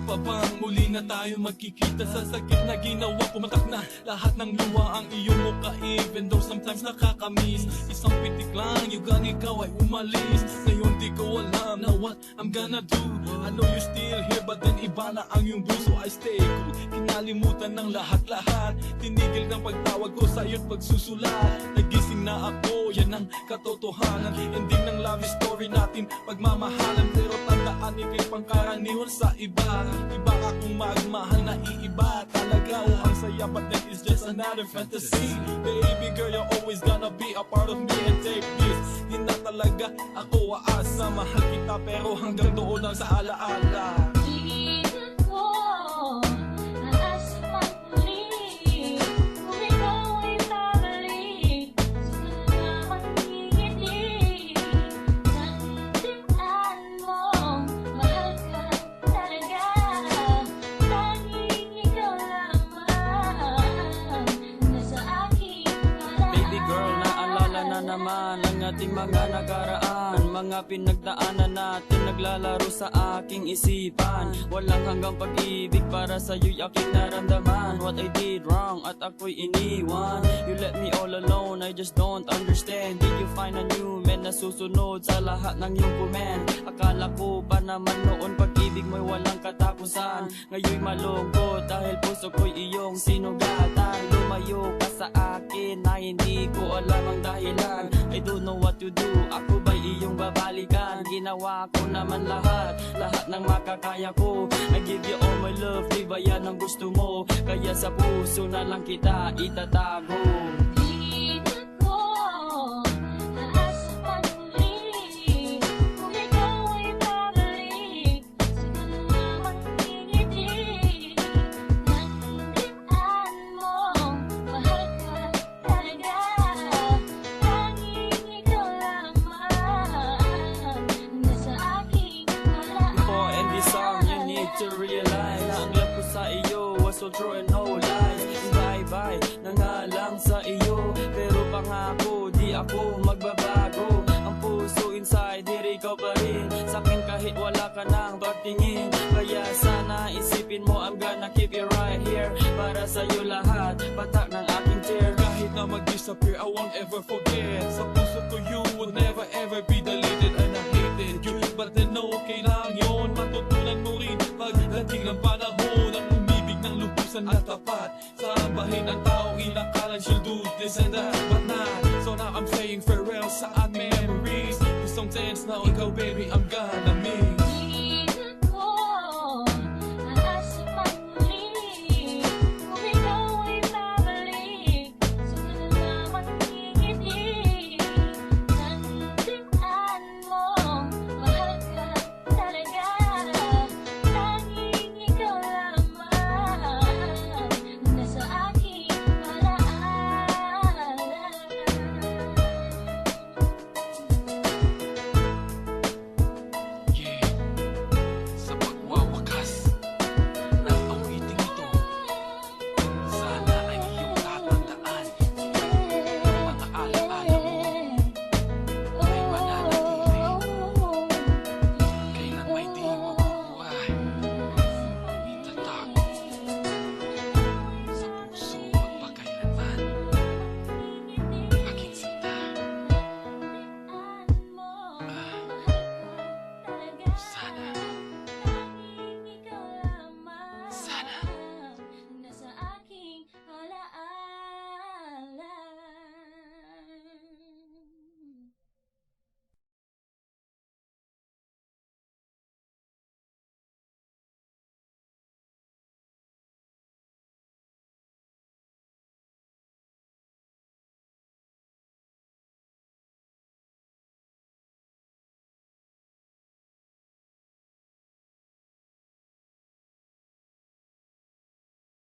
pa bang muli na tayo magkikita? Sa sakit na ginawa, pumatak na lahat ng luha ang iyong mukha. Even though sometimes nakakamiss, isang pitik lang, yugang ikaw ay umalis. Ngayon di ko alam na what I'm gonna do. I know you're still here but then iba na ang iyong buso. I stay cool, kinalimutan ng lahat-lahat. Tinigil ng pagtawag ko sa'yo't pagsusulat. Nagising na ako, yan ang katotohanan. Ending ng love story natin, pagmamahalan. Pero tandaan, ikay pangkaraniwan sa iba. Iba akong magmahal na iiba talaga. O ang saya but that is just another fantasy. Baby girl, you're always gonna be a part of me. And take this, di na talaga ako aasa. Mahal kita pero hanggang doon lang sa alaala. Naman ang ating mga nakaraan, mga pinagdaanan natin, naglalaro sa aking isipan. Walang hanggang pag-ibig para sa'yo'y aking naramdaman. What I did wrong at ako'y iniwan. You let me all alone, I just don't understand. Did you find a new man na susunod sa lahat ng iyong comment? Akala ko pa naman noon pag-ibig mo'y walang katapusan. Ngayon'y malungkot dahil puso ko'y iyong sinugatan. Lumayo ka sa akin na hindi ko alam ang dahilan. I don't know what to do, ako ba'y iyong babalikan? Ginawa ko naman lahat ng makakaya ko. I give you all my love, di ba yan ang gusto mo? Kaya sa puso na lang kita itatago. To realize na ang love ko sa iyo was all true and no lies. Bye-bye na nga lang sa iyo, pero pangako di ako magbabago. Ang puso inside, diri ikaw pa rin sa'kin kahit wala ka nang pagtingin. Kaya sana isipin mo I'm gonna keep you right here. Para sa'yo lahat, patak ng aking tear. Kahit na mag-disappear, I won't ever forget. Sa puso ko you would never ever be deleted. And I hated you, but then okay lang yun. Matutunan mo rin pagdating ng panahon ang umibig ng lubusan at tapat. Sa bahin ng taong inakalan she'll do this and that, but not. So now I'm saying farewell sa memories. Yung song tense na ikaw baby, I'm